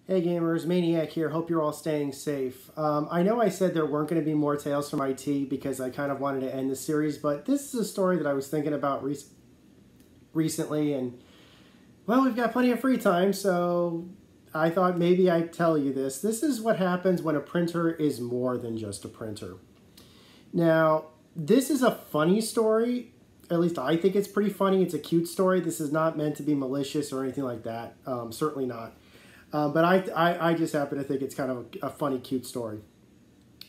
Hey gamers, Maniac here. Hope you're all staying safe. I know I said there weren't going to be more Tales from IT because I kind of wanted to end the series, but this is a story that I was thinking about recently, and well, we've got plenty of free time, so I thought maybe I'd tell you this. This is what happens when a printer is more than just a printer. Now, this is a funny story. At least I think it's pretty funny. It's a cute story. This is not meant to be malicious or anything like that. Certainly not. But I just happen to think it's kind of a funny, cute story.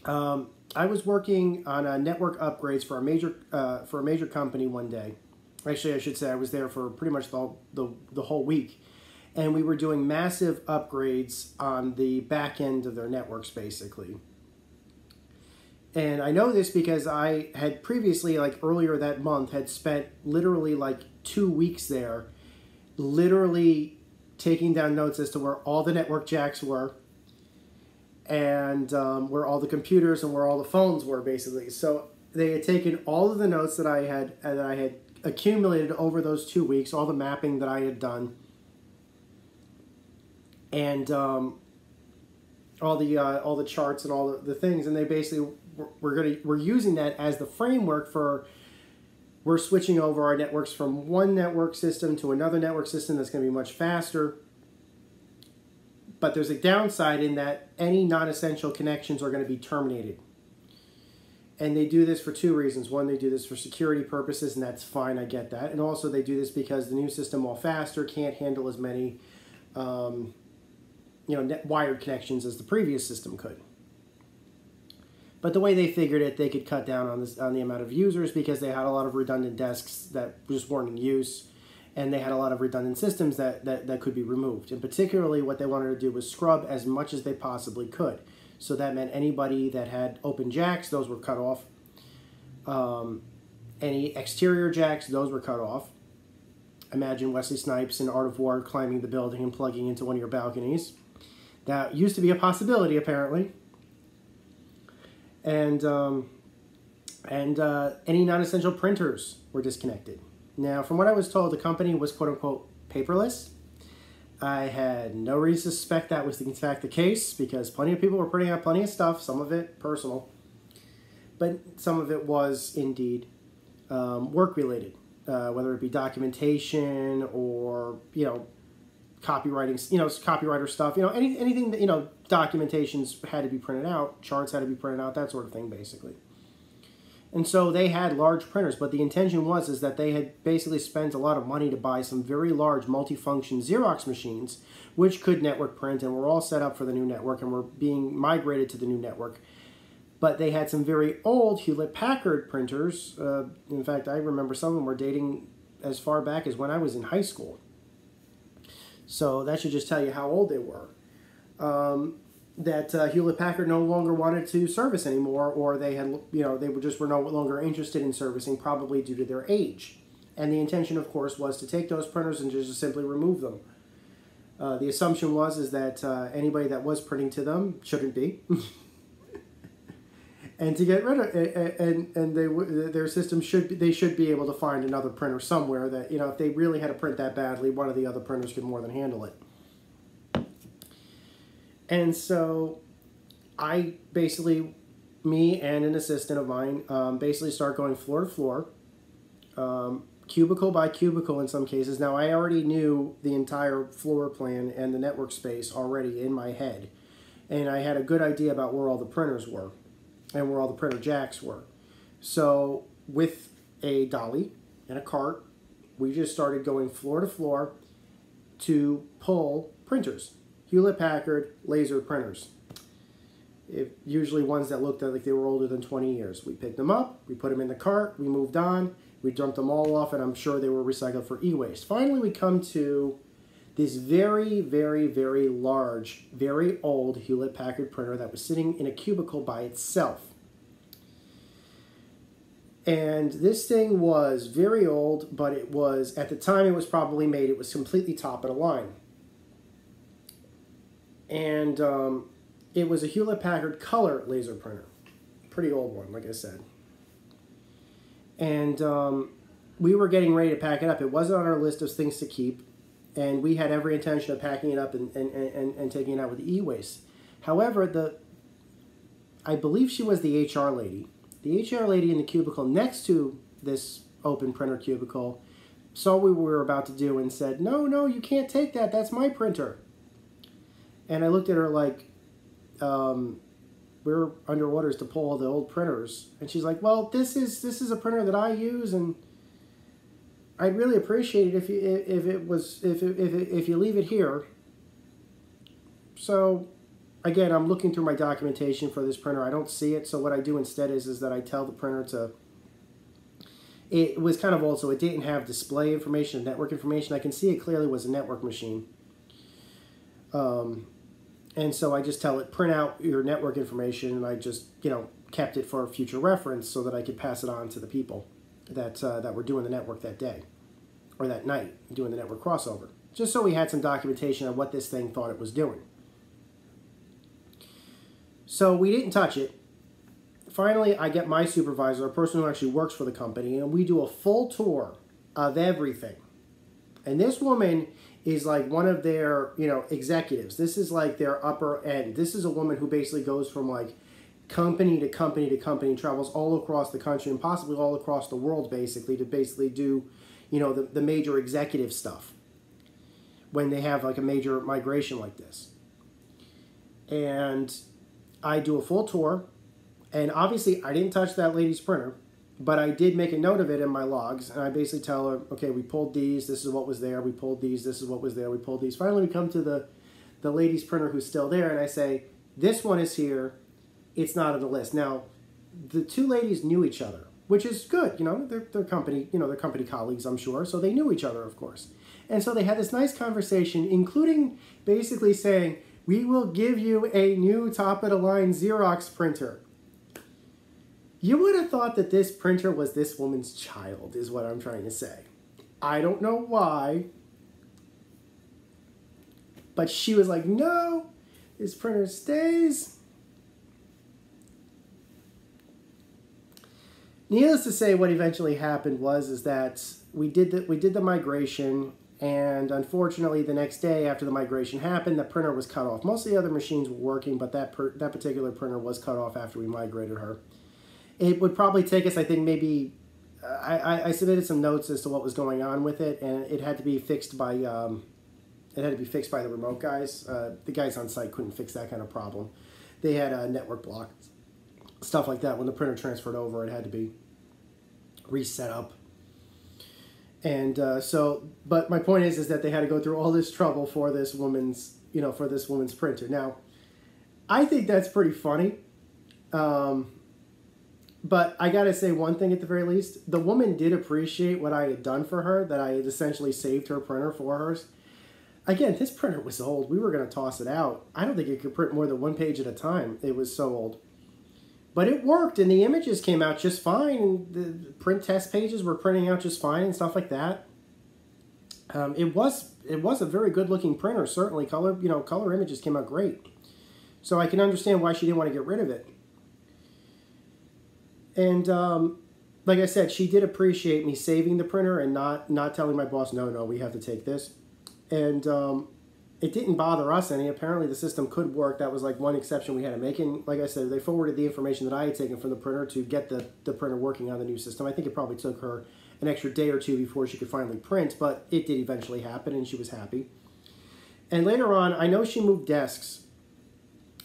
I was working on network upgrades for a major company one day. Actually, I should say I was there for pretty much the whole week. And we were doing massive upgrades on the back end of their networks, basically. And I know this because I had previously, like earlier that month, had spent literally like 2 weeks there, literally taking down notes as to where all the network jacks were and where all the computers and where all the phones were, basically. So they had taken all of the notes that I had accumulated over those 2 weeks, all the mapping that I had done, and all the charts and all the things, and they basically were using that as the framework for. We're switching over our networks from one network system to another network system that's going to be much faster. But there's a downside in that any non-essential connections are going to be terminated. And they do this for two reasons. One, they do this for security purposes, and that's fine, I get that. And also they do this because the new system, while faster, can't handle as many wired connections as the previous system could. But the way they figured it, they could cut down on the amount of users because they had a lot of redundant desks that just weren't in use, and they had a lot of redundant systems that could be removed. And particularly what they wanted to do was scrub as much as they possibly could. So that meant anybody that had open jacks, those were cut off. Any exterior jacks, those were cut off. Imagine Wesley Snipes in Art of War climbing the building and plugging into one of your balconies. That used to be a possibility, apparently. And any non-essential printers were disconnected. Now, from what I was told, the company was quote-unquote paperless. I had no reason to suspect that was in fact the case because plenty of people were printing out plenty of stuff, some of it personal, but some of it was indeed work-related, whether it be documentation or, copywriting, copywriter stuff, anything that, documentations had to be printed out, charts had to be printed out, that sort of thing, basically. And so they had large printers, but the intention was that they had basically spent a lot of money to buy some very large multifunction Xerox machines, which could network print, and were all set up for the new network and were being migrated to the new network. But they had some very old Hewlett-Packard printers. In fact, I remember some of them were dating as far back as when I was in high school. So that should just tell you how old they were. That Hewlett-Packard no longer wanted to service anymore, or they had, they were no longer interested in servicing, probably due to their age. And the intention, of course, was to take those printers and just simply remove them. The assumption was that anybody that was printing to them shouldn't be, and to get rid of it, and their system should be able to find another printer somewhere that if they really had to print that badly, one of the other printers could more than handle it. And so I basically, me and an assistant of mine, basically start going floor to floor, cubicle by cubicle in some cases. Now, I already knew the entire floor plan and the network space already in my head. And I had a good idea about where all the printers were and where all the printer jacks were. So with a dolly and a cart, we just started going floor to floor to pull printers. Hewlett-Packard laser printers. Usually ones that looked like they were older than 20 years. We picked them up, we put them in the cart, we moved on, we dumped them all off, and I'm sure they were recycled for e-waste. Finally, we come to this very, very, very large, very old Hewlett-Packard printer that was sitting in a cubicle by itself. And this thing was very old, but it was, at the time it was probably made, it was completely top of the line. And it was a Hewlett-Packard color laser printer. Pretty old one, like I said. And we were getting ready to pack it up. It wasn't on our list of things to keep. And we had every intention of packing it up and taking it out with the e-waste. However, I believe she was the HR lady. The HR lady in the cubicle next to this open printer cubicle saw what we were about to do and said, no, no, you can't take that. That's my printer. And I looked at her like, we're under orders to pull all the old printers. And she's like, well, this is a printer that I use, and I'd really appreciate it if you leave it here. So again, I'm looking through my documentation for this printer. I don't see it. So what I do instead is that I tell the printer to, it was kind of old, so it didn't have display information, network information. I can see it clearly was a network machine. And so I just tell it, print out your network information, and I just, kept it for future reference so that I could pass it on to the people that were doing the network that day, or that night, doing the network crossover. Just so we had some documentation on what this thing thought it was doing. So we didn't touch it. Finally, I get my supervisor, a person who actually works for the company, and we do a full tour of everything. And this woman is like one of their, executives. This is like their upper end. This is a woman who basically goes from like company to company to company, travels all across the country and possibly all across the world basically to basically do, the major executive stuff when they have like a major migration like this. And I do a full tour, and obviously I didn't touch that lady's printer, but I did make a note of it in my logs, and I basically tell her, okay, we pulled these, this is what was there, we pulled these, this is what was there, we pulled these. Finally, we come to the lady's printer who's still there, and I say, this one is here, it's not on the list. Now, the two ladies knew each other, which is good, they're company, they're company colleagues, I'm sure, so they knew each other, of course. And so they had this nice conversation, including basically saying, we will give you a new top-of-the-line Xerox printer. You would have thought that this printer was this woman's child, is what I'm trying to say. I don't know why, but she was like, no, this printer stays. Needless to say, what eventually happened is that we did the migration, and unfortunately, the next day after the migration happened, the printer was cut off. Most of the other machines were working, but that particular printer was cut off after we migrated her. It would probably take us, I think, maybe, I submitted some notes as to what was going on with it, and it had to be fixed by, the remote guys. The guys on site couldn't fix that kind of problem. They had a network block, stuff like that. When the printer transferred over, it had to be reset up. And but my point is that they had to go through all this trouble for this woman's, printer. Now, I think that's pretty funny. But I gotta say one thing at the very least. The woman did appreciate what I had done for her, that I had essentially saved her printer for hers. Again, this printer was old. We were going to toss it out. I don't think it could print more than one page at a time. It was so old. But it worked, and the images came out just fine. And the print test pages were printing out just fine and stuff like that. It was a very good-looking printer, certainly. Color images came out great. So I can understand why she didn't want to get rid of it. And like I said, she did appreciate me saving the printer and not telling my boss, no, we have to take this. And it didn't bother us any. Apparently the system could work. That was like one exception we had to make. And like I said, they forwarded the information that I had taken from the printer to get the printer working on the new system. I think it probably took her an extra day or two before she could finally print, but it did eventually happen, and she was happy. And later on, I know she moved desks.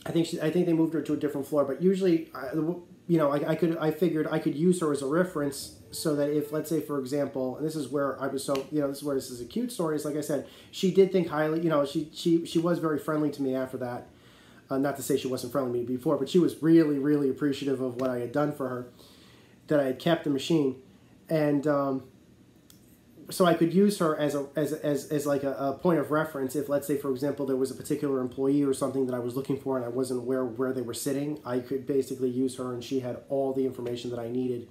I think they moved her to a different floor, but usually, I figured I could use her as a reference so that if, let's say, for example, and this is where I was this is a cute story, is like I said, she did think highly, she was very friendly to me after that. Not to say she wasn't friendly to me before, but she was really, really appreciative of what I had done for her, that I had kept the machine. And so I could use her as like a point of reference if, let's say, for example, there was a particular employee or something that I was looking for and I wasn't aware where they were sitting. I could basically use her, and she had all the information that I needed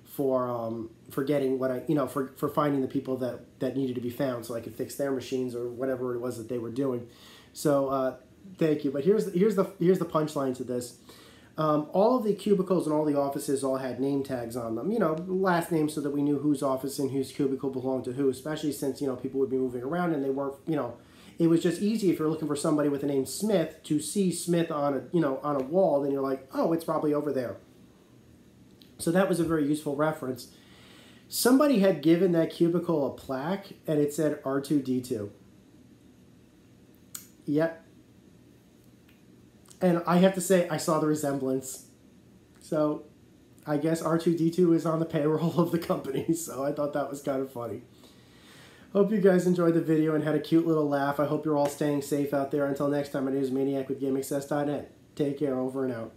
for getting what for finding the people that needed to be found, so I could fix their machines or whatever it was that they were doing. So thank you. But here's the punchline to this. All of the cubicles and all the offices all had name tags on them, last name, so that we knew whose office and whose cubicle belonged to who, especially since, people would be moving around and they weren't, it was just easy if you're looking for somebody with the name Smith to see Smith on on a wall, then you're like, oh, it's probably over there. So that was a very useful reference. Somebody had given that cubicle a plaque and it said R2D2. Yep. And I have to say, I saw the resemblance. So I guess R2D2 is on the payroll of the company. So I thought that was kind of funny. Hope you guys enjoyed the video and had a cute little laugh. I hope you're all staying safe out there. Until next time, my name is Maniac with GameAccess.net. Take care, over and out.